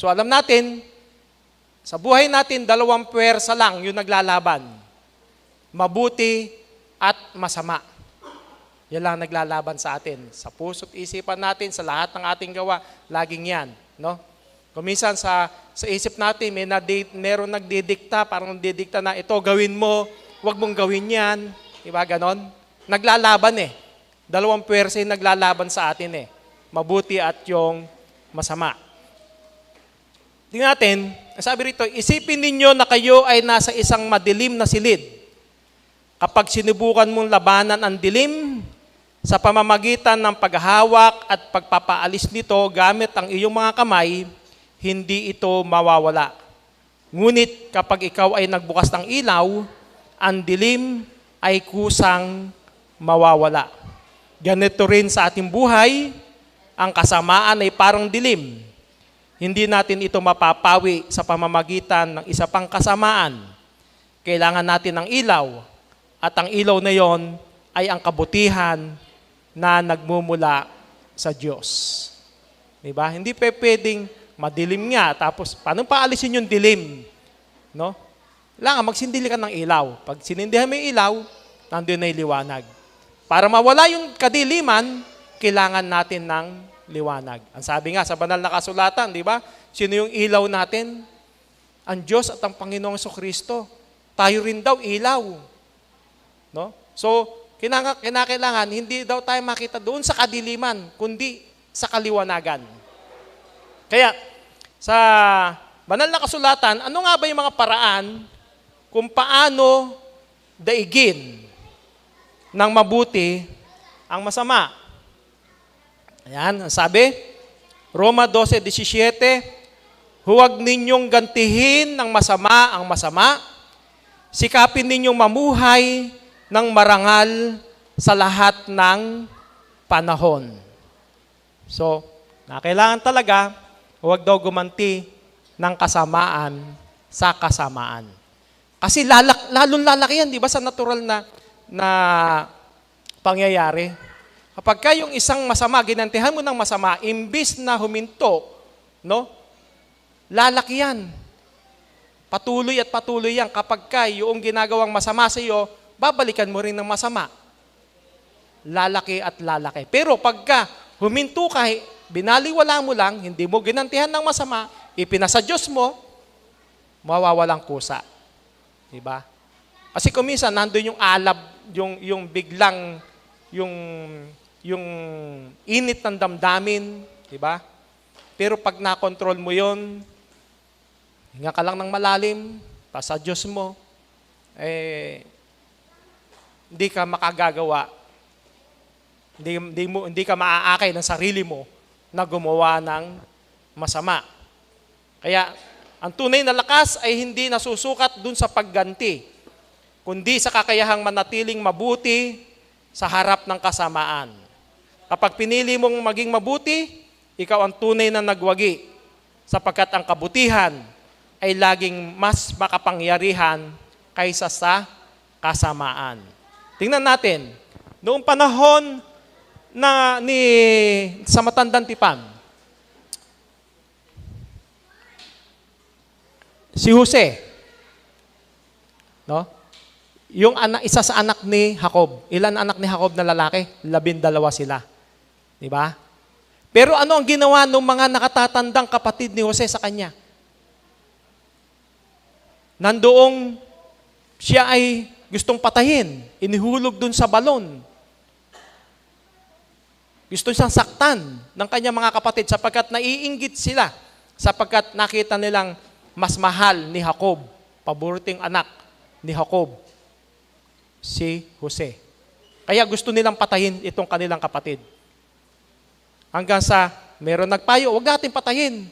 So alam natin, sa buhay natin, dalawang puwersa lang yung naglalaban. Mabuti at masama. Yan lang naglalaban sa atin. Sa puso't isipan natin, sa lahat ng ating gawa, laging yan. No? Kung minsan sa isip natin, meron nagdidikta, parang nagdidikta na, ito gawin mo, huwag mong gawin yan. Diba ganon? Naglalaban eh. Dalawang puwersa yung naglalaban sa atin eh. Mabuti at yung masama. Tingnan natin, sabi rito, isipin ninyo na kayo ay nasa isang madilim na silid. Kapag sinubukan mong labanan ang dilim, sa pamamagitan ng paghahawak at pagpapaalis nito gamit ang iyong mga kamay, hindi ito mawawala. Ngunit kapag ikaw ay nagbukas ng ilaw, ang dilim ay kusang mawawala. Ganito rin sa ating buhay, ang kasamaan ay parang dilim. Hindi natin ito mapapawi sa pamamagitan ng isa pang kasamaan. Kailangan natin ng ilaw, at ang ilaw na yon ay ang kabutihan na nagmumula sa Diyos. Diba? Hindi pwedeng madilim nga, tapos paano paalisin yung dilim? No? Kailangan magsindili ka ng ilaw. Pag sinindihan mo yung ilaw, nandun na yung liwanag. Para mawala yung kadiliman, kailangan natin ng liwanag. Ang sabi nga sa banal na kasulatan, di ba? Sino yung ilaw natin? Ang Diyos at ang Panginoong Jesucristo. Tayo rin daw ilaw. No? So, kinakailangan, hindi daw tayo makita doon sa kadiliman, kundi sa kaliwanagan. Kaya, sa banal na kasulatan, ano nga ba yung mga paraan kung paano daigin ng mabuti ang masama? Ayan, sabi, Roma 12:17, huwag ninyong gantihin ng masama ang masama, sikapin ninyong mamuhay ng marangal sa lahat ng panahon. So, kailangan talaga, huwag daw gumanti ng kasamaan sa kasamaan. Kasi lalong lalaki yan, di ba, sa natural na pangyayari. Kapag yung isang masama, ginantihan mo ng masama, imbis na huminto, no? Lalaki yan. Patuloy at patuloy yan. Kapag yung ginagawang masama sa iyo, babalikan mo rin ng masama. Lalaki at lalaki. Pero pagka huminto ka, binaliwala mo lang, hindi mo ginantihan ng masama, ipinasa Diyos mo, mawawalang kusa. Diba? Kasi kung minsan, nandun yung alab, yung biglang, yung init ng damdamin, diba? Pero pag nakontrol mo yon, hinga ka lang ng malalim, pasa Diyos mo, hindi ka makagagawa, hindi ka maaakay ng sarili mo na gumawa ng masama. Kaya, ang tunay na lakas ay hindi nasusukat dun sa pagganti, kundi sa kakayahang manatiling mabuti sa harap ng kasamaan. Kapag pinili mong maging mabuti, ikaw ang tunay na nagwagi, sapagkat ang kabutihan ay laging mas makapangyarihan kaysa sa kasamaan. Tingnan natin, noong panahon sa matandang tipan, si Jose, no? Yung isa sa anak ni Jacob. Ilan anak ni Jacob na lalaki? 12 sila. Di ba? Pero ano ang ginawa ng mga nakatatandang kapatid ni Jose sa kanya? Nandoong siya ay gustong patayin. Inihulog dun sa balon. Gusto siyang saktan ng kanyang mga kapatid sapagkat naiinggit sila. Sapagkat nakita nilang mas mahal ni Jacob, paboritong anak ni Jacob, si Jose. Kaya gusto nilang patayin itong kanilang kapatid. Hanggang sa meron nagpayo, huwag natin patayin.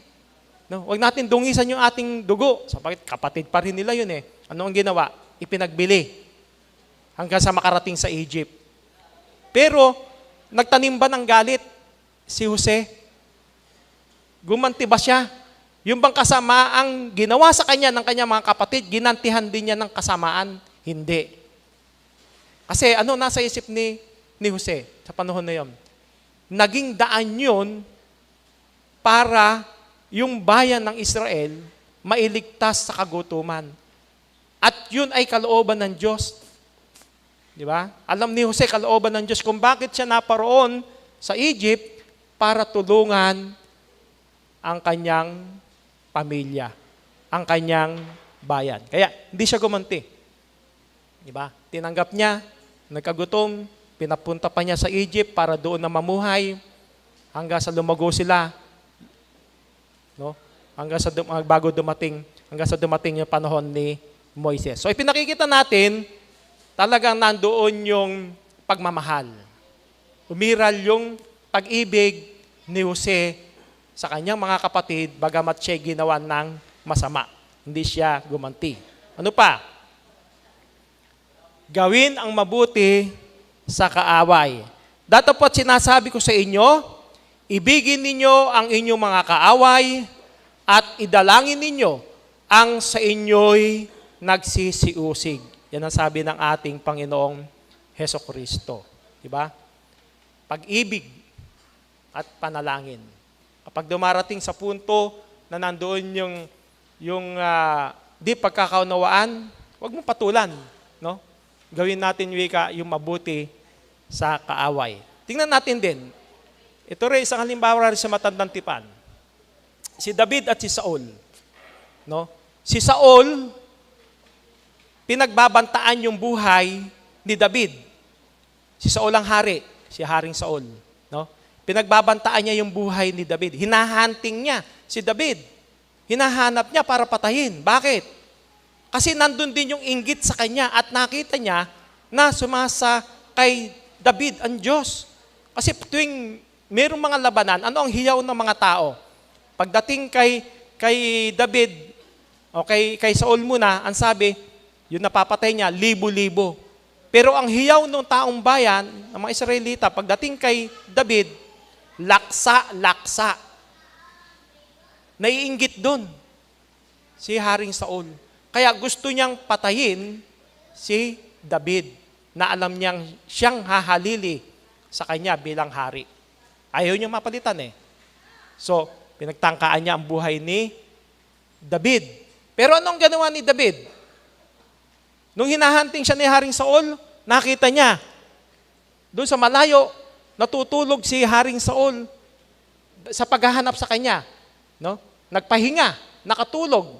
No? Huwag natin dungisan yung ating dugo. Sapagkat kapatid pa rin nila yun eh. Ano ang ginawa? Ipinagbili. Hanggang sa makarating sa Egypt. Pero, nagtanim ba ng galit si Jose? Gumanti ba siya? Yung bang kasamaang ginawa sa kanya ng kanyang mga kapatid, ginantihan din niya ng kasamaan? Hindi. Kasi ano nasa isip ni Jose sa panahon na yun? Naging daan yun para yung bayan ng Israel mailigtas sa kagutuman. At yun ay kalooban ng Diyos. Di ba? Alam ni Jose, kalooban ng Diyos kung bakit siya naparoon sa Egypt para tulungan ang kanyang pamilya, ang kanyang bayan. Kaya hindi siya gumanti. Di ba? Tinanggap niya, nagkagutom, pinapunta pa niya sa Egypt para doon na mamuhay hanggang sa lumago sila. No? Hanggang sa dumating yung panahon ni Moises. So ipinakikita natin, talagang nandoon yung pagmamahal. Umiral yung pag-ibig ni Jose sa kanyang mga kapatid, bagamat siya ginawa ng masama. Hindi siya gumanti. Ano pa? Gawin ang mabuti sa kaaway. Datapot sinasabi ko sa inyo, ibigin ninyo ang inyong mga kaaway at idalangin ninyo ang sa inyo'y nagsisiusig. Yan ang sabi ng ating Panginoong Hesukristo. Diba? Pag-ibig at panalangin. Kapag dumarating sa punto na nandoon yung di pagkakaunawaan, huwag mong patulan. No? Gawin natin, wika, yung mabuti sa kaaway. Tingnan natin din. Ito rin isang halimbawa rin sa matandang tipan. Si David at si Saul. No? Si Saul, pinagbabantaan yung buhay ni David. Si Saul ang hari, si Haring Saul. No? Pinagbabantaan niya yung buhay ni David. Hinahunting niya si David. Hinahanap niya para patayin. Bakit? Kasi nandun din yung inggit sa kanya at nakita niya na sumasa kay David ang Diyos. Kasi tuwing mayroong mga labanan, ano ang hiyaw ng mga tao? Pagdating kay David, o kay Saul muna, ang sabi, yung napapatay niya, libo-libo. Pero ang hiyaw ng taong bayan, ng mga Israelita, pagdating kay David, laksa-laksa. Naiinggit doon si Haring Saul. Kaya gusto niyang patayin si David na alam niyang siyang hahalili sa kanya bilang hari. Ayaw niyang mapalitan eh. So, pinagtangkaan niya ang buhay ni David. Pero anong ginawa ni David? Nung hinahunting siya ni Haring Saul, nakita niya, doon sa malayo, natutulog si Haring Saul sa paghahanap sa kanya. No? Nagpahinga, nakatulog.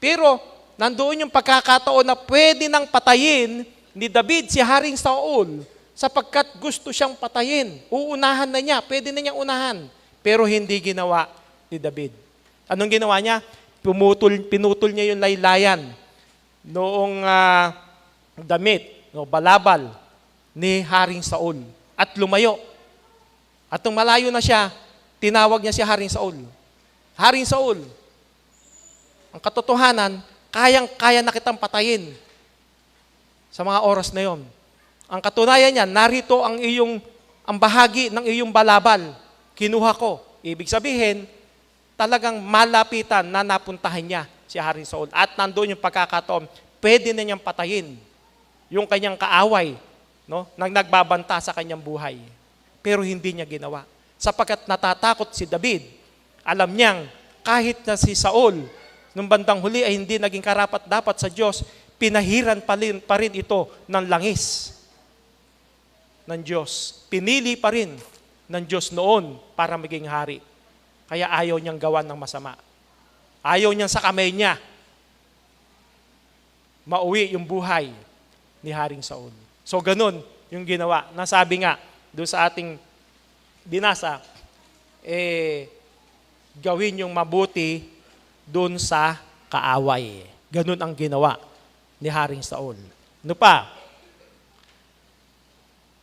Pero, nandoon yung pagkakataon na pwede nang patayin ni David si Haring Saul sapagkat gusto siyang patayin. Uunahan na niya, pwede na niyang unahan. Pero hindi ginawa ni David. Anong ginawa niya? Pinutol niya yung laylayan noong damit, no, balabal ni Haring Saul at lumayo. At nung malayo na siya, tinawag niya si Haring Saul. Haring Saul, ang katotohanan, kayang-kaya na kitang patayin sa mga oras na yon. Ang katunayan niya, narito ang bahagi ng iyong balabal. Kinuha ko. Ibig sabihin, talagang malapitan na napuntahan niya si Haring Saul. At nandoon yung pagkakataon, pwede na niyang patayin yung kanyang kaaway, no, nang nagbabanta sa kanyang buhay. Pero hindi niya ginawa. Sapagkat natatakot si David, alam niyang kahit na si Saul, nung bandang huli ay hindi naging karapat-dapat sa Diyos, pinahiran pa rin ito ng langis ng Diyos. Pinili pa rin ng Diyos noon para maging hari. Kaya ayaw niyang gawan ng masama. Ayaw niyang sa kamay niya mauwi yung buhay ni Haring Saul. So ganun yung ginawa. Nasabi nga doon sa ating binasa, gawin yung mabuti doon sa kaaway. Ganun ang ginawa ni Haring Saul. Ano pa?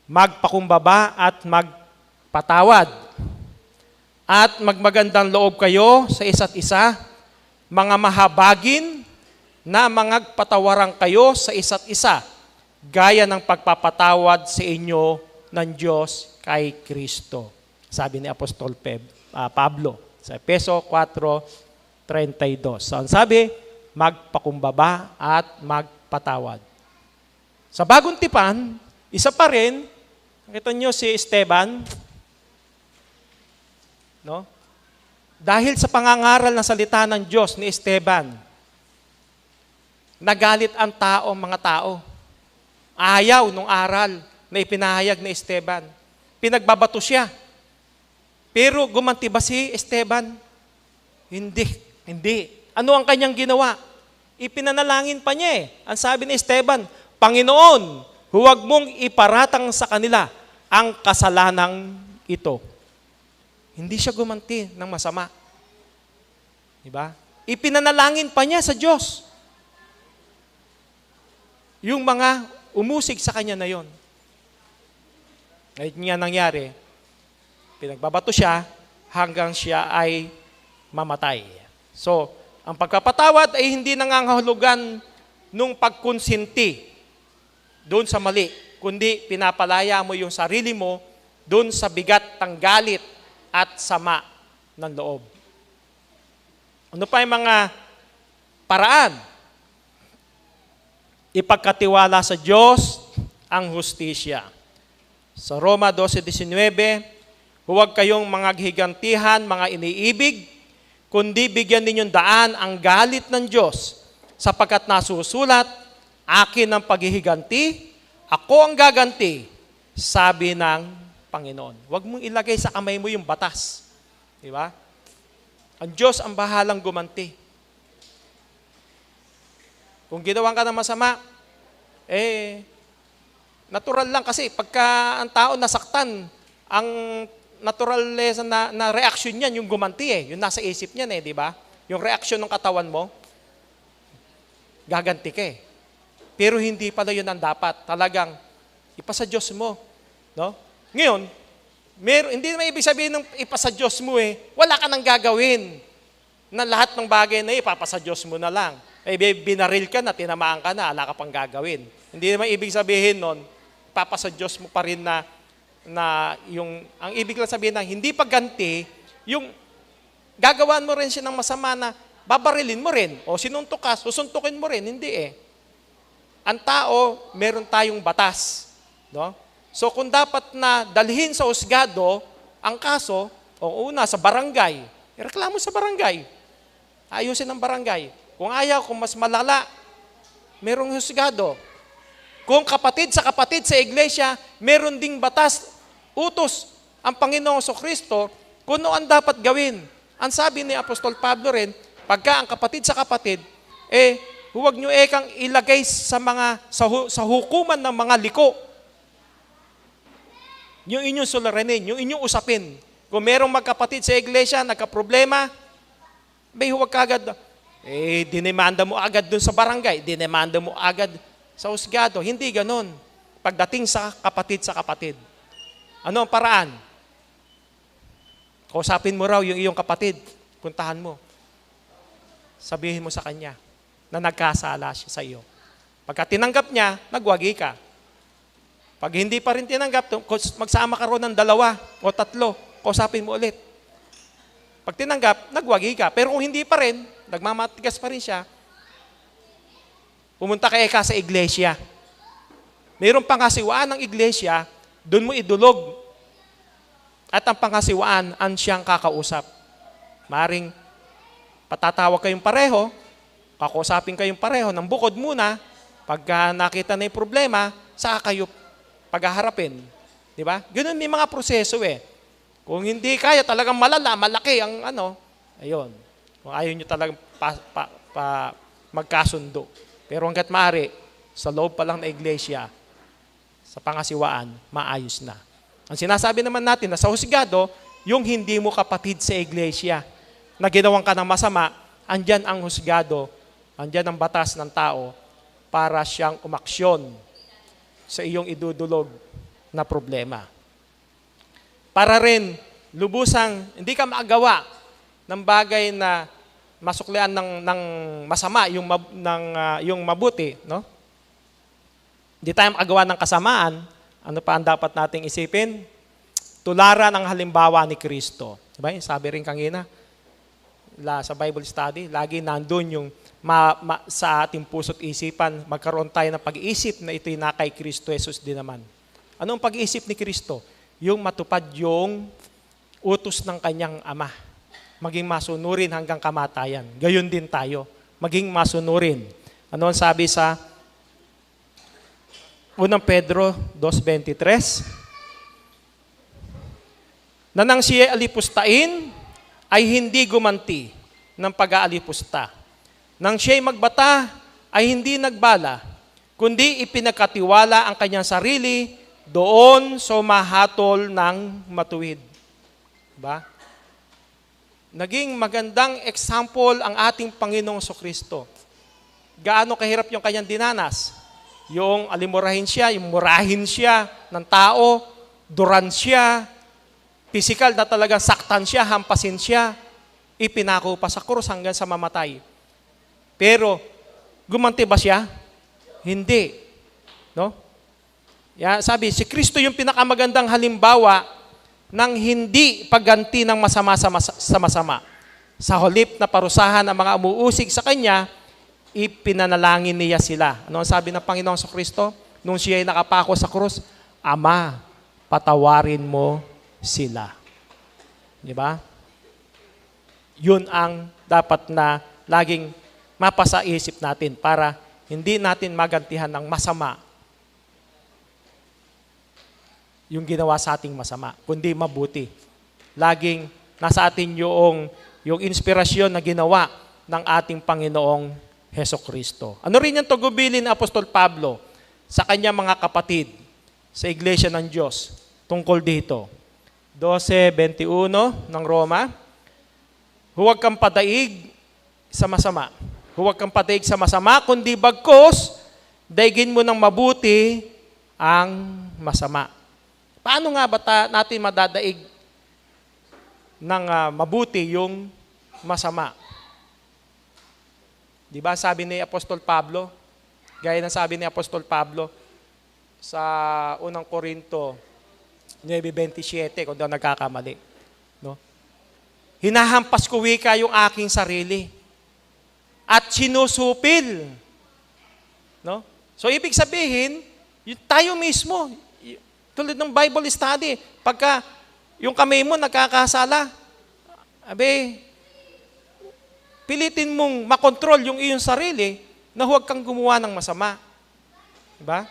Magpakumbaba at magpatawad. At magmagandang loob kayo sa isa't isa, mga mahabagin na mangagpatawaran kayo sa isa't isa, gaya ng pagpapatawad sa inyo ng Diyos kay Kristo. Sabi ni Apostol Pablo sa Efeso 4:32. So, ang sabi, magpakumbaba at magpatawad. Sa bagong tipan, isa pa rin, nakita nyo si Esteban, no? Dahil sa pangangaral ng salita ng Diyos ni Esteban, nagalit ang tao, mga tao. Ayaw nung aral na ipinahayag ni Esteban. Pinagbabato siya. Pero gumanti ba si Esteban? Hindi. Ano ang kanyang ginawa? Ipinanalangin pa niya eh. Ang sabi ni Esteban, Panginoon, huwag mong iparatang sa kanila ang kasalanang ito. Hindi siya gumanti ng masama. Diba? Ipinanalangin pa niya sa Diyos. Yung mga umusig sa kanya na yon. Ngayon nga nangyari, pinagbabato siya hanggang siya ay mamatay. So, ang pagkapatawad ay hindi nangangahulugan nung pagkonsinti doon sa mali, kundi pinapalaya mo yung sarili mo doon sa bigat ng galit at sama ng loob. Ano pa yung mga paraan? Ipagkatiwala sa Diyos ang hustisya. Sa Roma 12:19, huwag kayong mga higantihan, mga iniibig, kundi bigyan ninyong daan ang galit ng Diyos, sapagkat nasusulat, akin ang paghihiganti, ako ang gaganti, sabi ng Panginoon. Huwag mong ilagay sa kamay mo yung batas. Di ba? Ang Diyos ang bahalang gumanti. Kung ginawan ka ng masama, natural lang kasi pagka ang tao nasaktan, ang natural na reaction niyan, yung gumanti yung nasa isip niyan di ba? Yung reaction ng katawan mo, gaganti ka Pero hindi pala yun ang dapat. Talagang, ipasa Diyos mo. No? Ngayon, hindi naman ibig sabihin ng ipasa Diyos mo wala ka nang gagawin na lahat ng bagay na ipapasa Diyos mo na lang. Binaril ka na, tinamaan ka na, wala ka pang gagawin. Hindi naman ibig sabihin nun, ipapasa Diyos mo pa rin na ang ibig lang sabihin na hindi pagganti, yung gagawin mo rin siya ng masama na babarilin mo rin. O sinuntok ka, susuntukin mo rin. Hindi Ang tao, meron tayong batas. No? So kung dapat na dalhin sa husgado ang kaso, o una sa barangay, ireklamo sa barangay. Ayusin ang barangay. Kung ayaw, kung mas malala, merong husgado. Kung kapatid sa iglesia, meron ding batas, utos ang Panginoong Kristo kung ano ang dapat gawin. Ang sabi ni Apostol Pablo rin, pagka ang kapatid sa kapatid, huwag nyo kang ilagay sa hukuman ng mga liko. Yung inyong suliranin, yung inyong usapin. Kung merong magkapatid sa iglesia, nagka-problema, huwag ka agad, dinemanda mo agad dun sa barangay, dinemanda mo agad sa husgado. Hindi ganon. Pagdating sa kapatid. Ano ang paraan? Kausapin mo raw yung iyong kapatid. Puntahan mo. Sabihin mo sa kanya na nagkasala siya sa iyo. Pagka tinanggap niya, nagwagi ka. Pag hindi pa rin tinanggap, magsama ka ron ng 2 o 3, kausapin mo ulit. Pag tinanggap, nagwagi ka. Pero kung hindi pa rin, nagmamatigas pa rin siya, pumunta ka sa iglesia. Mayroong pangasiwaan ng iglesia, doon mo idulog. At ang pangasiwaan, ang siyang kakausap. Maring patatawag kayong pareho, kakausapin kayong pareho, ng bukod muna, pagka nakita na yung problema, saka kayo paghaharapin. Di ba? Ganun may mga proseso Kung hindi kaya, talagang malaki ang ayun. Kung ayaw nyo talagang magkasundo. Pero hanggat maaari, sa loob pa lang na iglesia, sa pangasiwaan, maayos na. Ang sinasabi naman natin na sa husgado, yung hindi mo kapatid sa iglesia, na ginawang ka ng masama, andyan ang husgado, andyan ang batas ng tao para siyang umaksyon sa iyong idudulog na problema. Para rin, lubusang, hindi ka maagawa ng bagay na masuklian ng masama, yung mabuti, no? Hindi tayo makagawa ng kasamaan. Ano pa ang dapat nating isipin? Tularan ang halimbawa ni Kristo. Diba? Sabi rin kanina, sa Bible study, lagi nandun yung sa ating puso't isipan, magkaroon tayo ng pag-iisip na ito'y na kay Kristo Jesus din naman. Anong pag-iisip ni Kristo? Yung matupad yung utos ng kanyang ama. maging masunurin hanggang kamatayan. Gayon din tayo, maging masunurin. Ano ang sabi sa 1 Pedro 2:23? Na nang siya alipustain, ay hindi gumanti ng pag-aalipusta. Nang siya'y magbata, ay hindi nagbala, kundi ipinagkatiwala ang kanyang sarili doon sa mahatol ng matuwid. Diba? Naging magandang example ang ating Panginoong Kristo. Gaano kahirap yung kanyang dinanas? Yung alimurahin siya, yung murahin siya ng tao, duran siya, physical na talagang saktan siya, hampasin siya, ipinako pa sa krus hanggang sa mamatay. Pero, gumanti ba siya? Hindi. No? Sabi, si Kristo yung pinakamagandang halimbawa ng hindi pagganti ng masama sa masama. Sa halip na parusahan ang mga umuusig sa Kanya, ipinanalangin niya sila. Ano ang sabi ng Panginoong Kristo? Nung siya ay nakapako sa krus, Ama, patawarin mo sila. Di ba? Yun ang dapat na laging mapasa isip natin para hindi natin magantihan ng masama yung ginawa sa ating masama, kundi mabuti. Laging nasa atin yung inspirasyon na ginawa ng ating Panginoong Hesukristo. Ano rin yung tugubilin ni Apostol Pablo sa kanyang mga kapatid sa Iglesia ng Diyos tungkol dito? 12:21 ng Roma, huwag kang padaig sa masama. Huwag kang padaig sa masama, kundi bagkus, daigin mo ng mabuti ang masama. Paano nga ba natin madadaig ng mabuti yung masama? Di ba sabi ni Apostol Pablo, gaya ng sabi ni Apostol Pablo sa unang Korinto 9:27, kung daw nagkakamali. No? Hinahampas ko wika yung aking sarili at sinusupil. No? So, ibig sabihin, tayo mismo, tulad ng Bible study, pagka yung kamay mo nagkakasala, pilitin mong makontrol yung iyong sarili na huwag kang gumawa ng masama. Diba?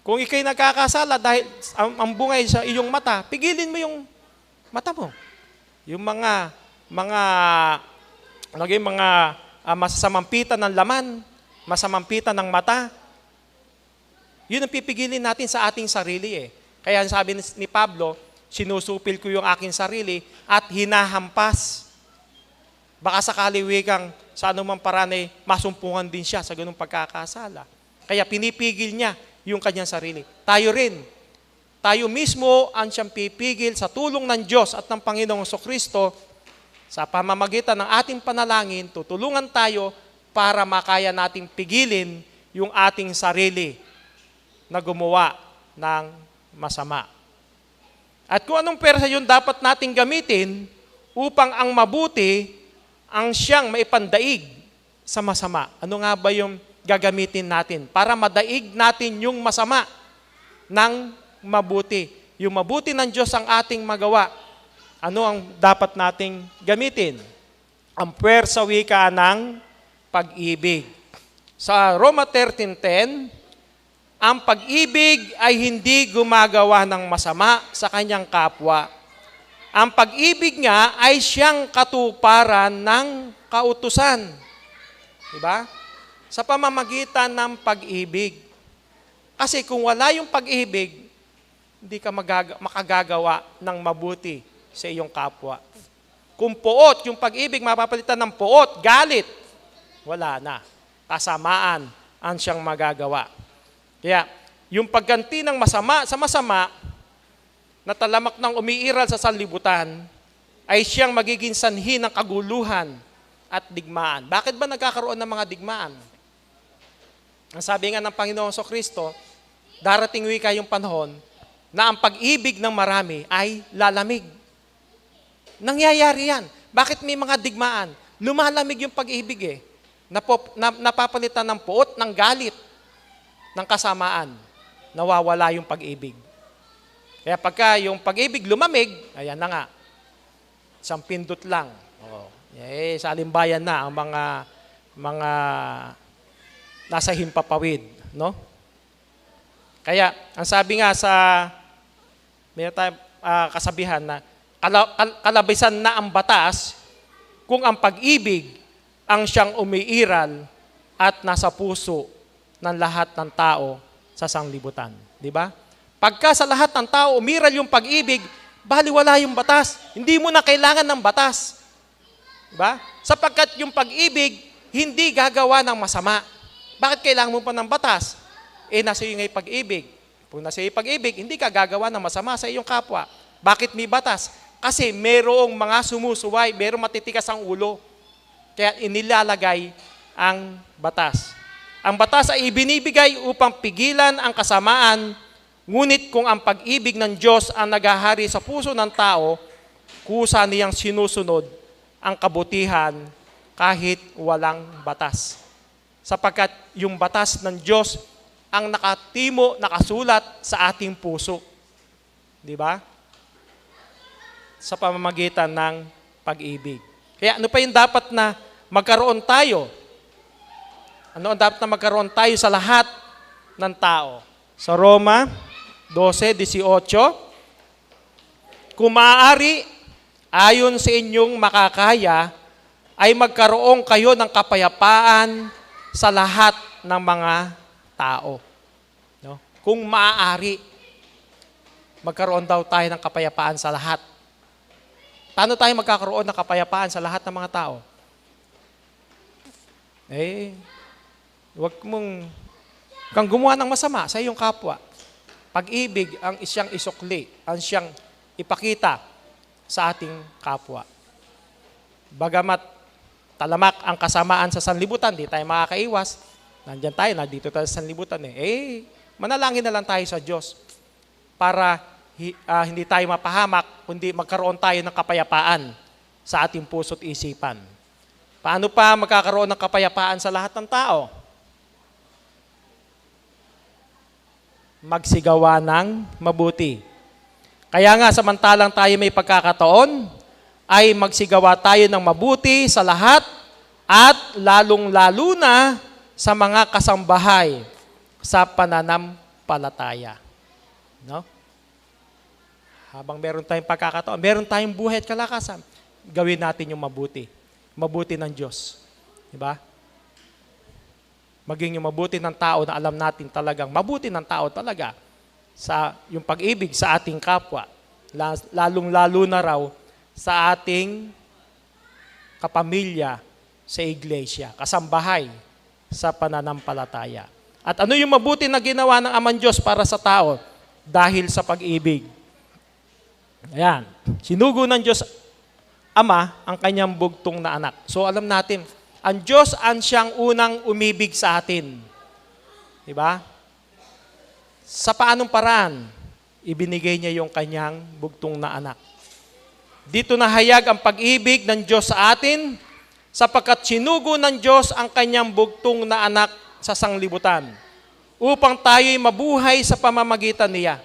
Kung ikay nagkakasala dahil ang bungay sa iyong mata, pigilin mo yung mata mo. Yung mga masasamang pita ng laman, masamang pita ng mata, yun ang pipigilin natin sa ating sarili. Kaya sabi ni Pablo, sinusupil ko yung aking sarili at hinahampas. Baka sakali wikang sa anumang paraan ay masumpungan din siya sa ganung pagkakasala. Kaya pinipigil niya yung kanyang sarili. Tayo rin. Tayo mismo ang siyang pipigil sa tulong ng Diyos at ng Panginoong Kristo sa pamamagitan ng ating panalangin, tutulungan tayo para makaya nating pigilin yung ating sarili na gumawa ng masama. At kung anong pwersa yun dapat nating gamitin upang ang mabuti ang siyang maipandaig sa masama. Ano nga ba yung gagamitin natin para madaig natin yung masama ng mabuti? Yung mabuti ng Diyos ang ating magawa. Ano ang dapat nating gamitin? Ang puwersa wika ng pag-ibig. Sa Roma 13:10, ang pag-ibig ay hindi gumagawa ng masama sa kanyang kapwa. Ang pag-ibig nga ay siyang katuparan ng kautusan. Diba? Sa pamamagitan ng pag-ibig. Kasi kung wala yung pag-ibig, hindi ka makagagawa ng mabuti sa iyong kapwa. Kung puot, yung pag-ibig mapapalitan ng puot, galit, wala na. Kasamaan ang siyang magagawa. Kaya, yung pagganti ng masama sa masama, na talamak ng umiiral sa sanlibutan, ay siyang magiging sanhi ng kaguluhan at digmaan. Bakit ba nagkakaroon ng mga digmaan? Ang sabi nga ng Panginoong Kristo, darating wika yung panahon na ang pag-ibig ng marami ay lalamig. Nangyayari yan. Bakit may mga digmaan? Lumalamig yung pag-ibig napapalitan ng puot, ng galit, ng kasamaan. Nawawala yung pag-ibig. Kaya pagka yung pag-ibig lumamig, ayan na nga, Isang pindot lang. Oh. Sa alimbayan na ang mga nasa himpapawid, no? Kaya, ang sabi nga sa may tayong kasabihan na kalabisan na ang batas kung ang pag-ibig ang siyang umiiral at nasa puso ng lahat ng tao sa sanglibutan. Di ba? Pagka sa lahat ng tao umiral yung pag-ibig, baliwala yung batas. Hindi mo na kailangan ng batas. Di ba? Sapagkat yung pag-ibig, hindi gagawa ng masama. Bakit kailangan mo pa ng batas? Nasa iyo nga'y pag-ibig. Kung nasa iyo pag-ibig, hindi ka gagawa ng masama sa iyong kapwa. Bakit may batas? Kasi merong mga sumusuway, merong matitikas ang ulo. Kaya inilalagay ang batas. Ang batas ay ibinibigay upang pigilan ang kasamaan, ngunit kung ang pag-ibig ng Diyos ang naghahari sa puso ng tao, kusa niyang sinusunod ang kabutihan kahit walang batas. Sapagkat yung batas ng Diyos ang nakatimo, nakasulat sa ating puso. Di ba? Sa pamamagitan ng pag-ibig. Kaya ano pa yung dapat na magkaroon tayo? Ano ang dapat na magkaroon tayo sa lahat ng tao? Sa Roma 12:18, kung maaari, ayon sa inyong makakaya, ay magkaroon kayo ng kapayapaan sa lahat ng mga tao. No? Kung maaari, magkaroon daw tayo ng kapayapaan sa lahat. Paano tayo magkakaroon ng kapayapaan sa lahat ng mga tao? Huwag kang gumawa ng masama sa iyong kapwa. Pag-ibig ang siyang isukli, ang siyang ipakita sa ating kapwa. Bagamat talamak ang kasamaan sa sanlibutan, di tayo makakaiwas. Nandyan tayo, nandito tayo sa sanlibutan. Manalangin na lang tayo sa Diyos para hindi tayo mapahamak, kundi magkaroon tayo ng kapayapaan sa ating puso't isipan. Paano pa magkakaroon ng kapayapaan sa lahat ng tao? Magsigawa ng mabuti. Kaya nga, samantalang tayo may pagkakataon, ay magsigawa tayo ng mabuti sa lahat at lalong-lalo na sa mga kasambahay sa pananampalataya. No? Habang meron tayong pagkakataon, meron tayong buhay at kalakasan, gawin natin yung mabuti. Mabuti ng Diyos. Diba? Maging yung mabuti ng tao na alam natin talagang mabuti ng tao talaga sa yung pag-ibig sa ating kapwa. Lalong-lalo na raw sa ating kapamilya sa iglesia, kasambahay sa pananampalataya. At ano yung mabuti na ginawa ng Amang Diyos para sa tao? Dahil sa pag-ibig. Ayan. Sinugo ng Diyos Ama ang kanyang bugtong na anak. So alam natin, ang Diyos ang siyang unang umibig sa atin. Diba? Sa paanong paraan, ibinigay niya yung kanyang bugtong na anak. Dito nahayag ang pag-ibig ng Diyos sa atin, sapagkat sinugo ng Diyos ang kanyang bugtong na anak sa sanglibutan, upang tayo'y mabuhay sa pamamagitan niya.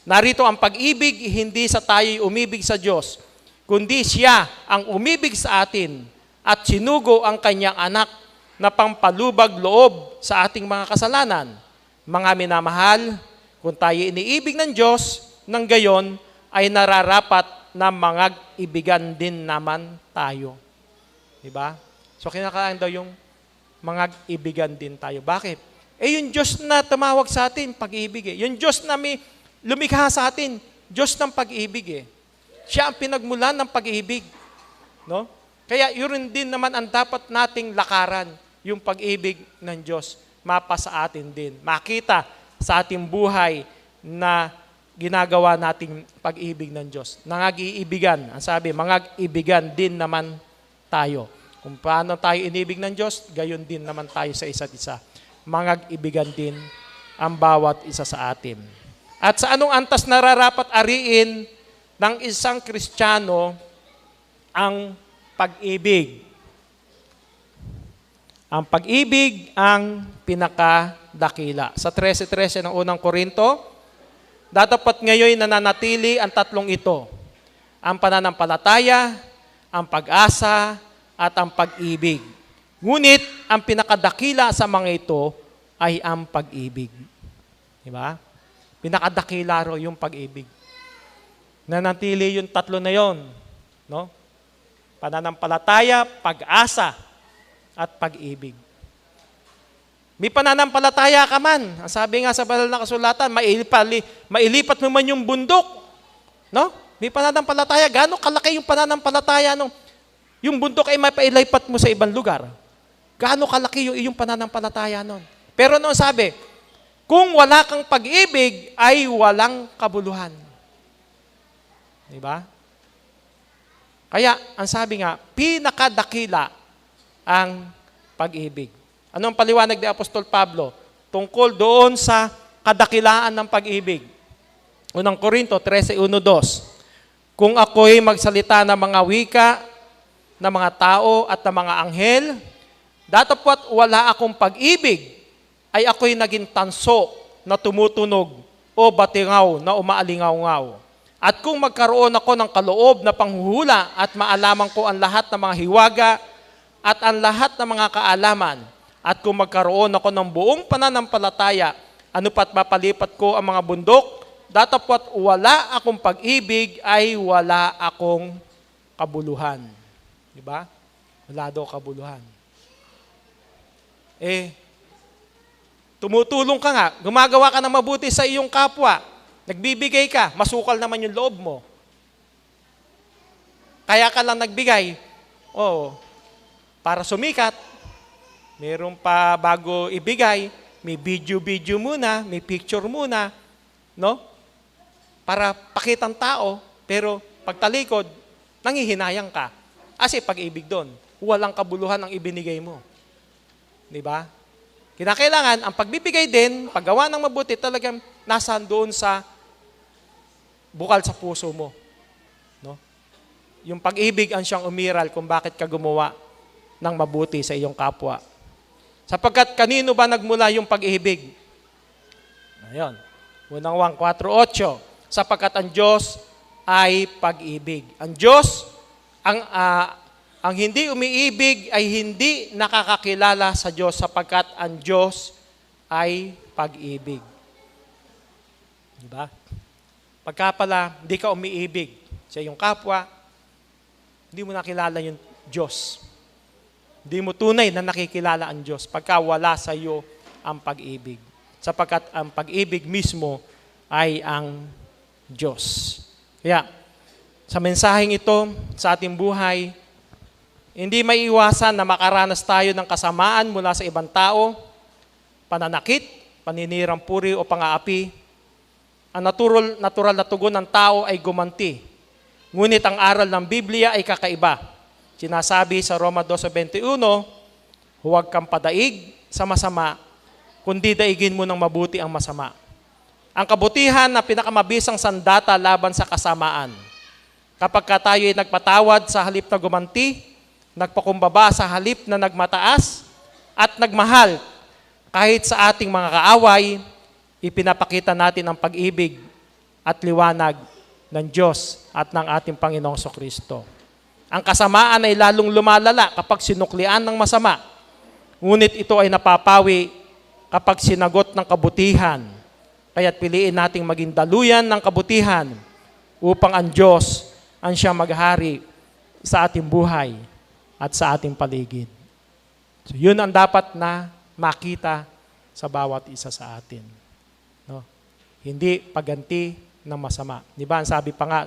Narito ang pag-ibig, hindi sa tayo'y umibig sa Diyos, kundi siya ang umibig sa atin at sinugo ang kanyang anak na pangpalubag loob sa ating mga kasalanan. Mga minamahal, kung tayo iniibig ng Diyos, nang gayon ay nararapat na mga ibigan din naman tayo. Diba? So kinakailangan daw yung mga ibigan din tayo. Bakit? Yung Diyos na tumawag sa atin, pag-ibig Yung Diyos na may lumikha sa atin, Diyos ng pag-ibig Siya ang pinagmulan ng pag-ibig. No? Kaya yun din naman ang dapat nating lakaran, yung pag-ibig ng Diyos. Mapa sa atin din. Makita sa ating buhay na ginagawa nating pag-ibig ng Diyos. Nangag-iibigan. Ang sabi, mangag-ibigan din naman tayo. Kung paano tayo inibig ng Diyos, gayon din naman tayo sa isa't isa. Mangag-ibigan din ang bawat isa sa atin. At sa anong antas nararapat ariin ng isang Kristiyano ang pag-ibig? Ang pag-ibig ang pinakadakila. Sa 13:13 ng unang Korinto, datapat ngayon nananatili ang tatlong ito. Ang pananampalataya, ang pag-asa, at ang pag-ibig. Ngunit, ang pinakadakila sa mga ito ay ang pag-ibig. Diba? Pinakadakila ro yung pag-ibig. Nanatili yung tatlo na yon, no? Pananampalataya, pag-asa, at pag-ibig. May pananampalataya ka man. Ang sabi nga sa banal na kasulatan, mailipat mo man yung bundok. No? May pananampalataya. Gaano kalaki yung pananampalataya nung yung bundok ay mapailipat mo sa ibang lugar? Gaano kalaki yung iyong pananampalataya nun? Pero noon sabi, kung wala kang pag-ibig, ay walang kabuluhan. Diba? Kaya, ang sabi nga, pinakadakila ang pag-ibig. Anong paliwanag ni Apostol Pablo? Tungkol doon sa kadakilaan ng pag-ibig. Unang Korinto 13:1-2. Kung ako'y magsalita ng mga wika, ng mga tao at ng mga anghel, datapwat wala akong pag-ibig, ay ako'y naging tanso na tumutunog o batingaw na umaalingaw-ngaw. At kung magkaroon ako ng kaloob na panghuhula at maalaman ko ang lahat ng mga hiwaga at ang lahat ng mga kaalaman, at kung magkaroon ako ng buong pananampalataya, ano pat mapalipat ko ang mga bundok, datapwat wala akong pag-ibig, ay wala akong kabuluhan. Diba? Wala daw kabuluhan. Tumutulong ka nga, gumagawa ka ng mabuti sa iyong kapwa, nagbibigay ka, masukal naman yung loob mo. Kaya ka lang nagbigay, para sumikat, meron pa bago ibigay, may video muna, may picture muna, no? Para pakitang tao, pero pagtalikod, nangihinayang ka. Kasi pag-ibig doon, walang kabuluhan ang ibinigay mo. Di ba? Kinakailangan, ang pagbibigay din, paggawa ng mabuti, talagang nasaan doon sa bukal sa puso mo. No? Yung pag-ibig ang siyang umiral kung bakit ka gumawa ng mabuti sa iyong kapwa. Sapagkat kanino ba nagmula yung pag-ibig? Ayun. Unang Juan 4:8. Sapagkat ang Diyos ay pag-ibig. Ang Diyos, ang hindi umiibig ay hindi nakakakilala sa Diyos sapagkat ang Diyos ay pag-ibig. Diba? Pagka pala hindi ka umiibig sa iyong kapwa, hindi mo nakilala yung Diyos. Hindi mo tunay na nakikilala ang Diyos pagka wala sa iyo ang pag-ibig. Sapagkat ang pag-ibig mismo ay ang Diyos. Kaya, sa mensaheng ito, sa ating buhay, hindi maiiwasan na makaranas tayo ng kasamaan mula sa ibang tao, pananakit, paninirang puri o pang-aapi. Ang natural na tugon ng tao ay gumanti. Ngunit ang aral ng Biblia ay kakaiba. Sinasabi sa Roma 12:21, huwag kang padaig sa masama, kundi daigin mo ng mabuti ang masama. Ang kabutihan na pinakamabisang sandata laban sa kasamaan. Kapag tayo ay nagpatawad sa halip na gumanti, nagpakumbaba sa halip na nagmataas, at nagmahal kahit sa ating mga kaaway, ipinapakita natin ang pag-ibig at liwanag ng Diyos at ng ating Panginoong Kristo. Ang kasamaan ay lalong lumalala kapag sinuklian ng masama, ngunit ito ay napapawi kapag sinagot ng kabutihan. Kaya't piliin nating maging daluyan ng kabutihan upang ang Diyos ang siyang maghari sa ating buhay at sa ating paligid. So, yun ang dapat na makita sa bawat isa sa atin. No? Hindi pagganti ng masama. Di ba? Ang sabi pa nga,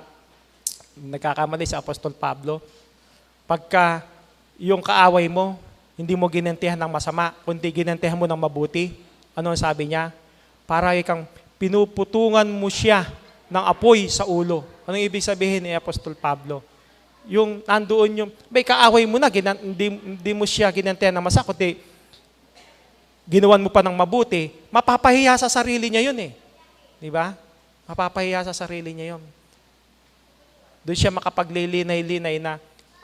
nagkakamali si Apostol Pablo, pagka yung kaaway mo, hindi mo ginantihan ng masama, kundi ginantihan mo ng mabuti, ano ang sabi niya? Para ikang pinuputungan mo siya ng apoy sa ulo. Anong ibig sabihin ni Apostol Pablo? Yung nandoon yung, may kaaway mo na, hindi mo siya ginantihan ng masama, kundi ginawan mo pa ng mabuti, mapapahiya sa sarili niya yun eh. Di ba? Mapapahiya sa sarili niya yun. Doon siya makapaglilinay-linay na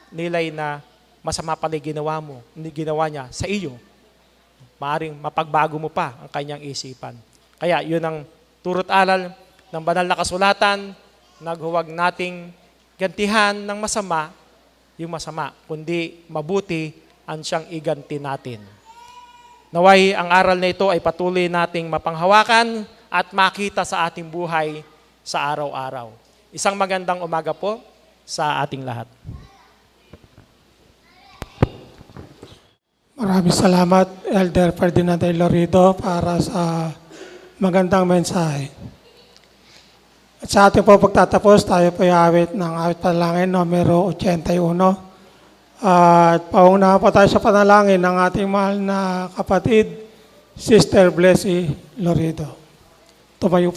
nilay na masama pala ginawa mo, hindi ginawa niya sa iyo. Maaring mapagbago mo pa ang kanyang isipan. Kaya yun ang turot aral ng banal na kasulatan, naghuwag nating gantihan ng masama yung masama, kundi mabuti ang siyang iganti natin. Naway ang aral na ito ay patuloy nating mapanghawakan at makita sa ating buhay sa araw-araw. Isang magandang umaga po sa ating lahat. Maraming salamat, Elder Ferdinand A. Lorido, para sa magandang mensahe. At sa ating po pagtatapos, tayo po awit ng awit panalangin numero 81. At pauna po tayo sa panalangin ng ating mahal na kapatid, Sister Blessy Lorido. Tumayo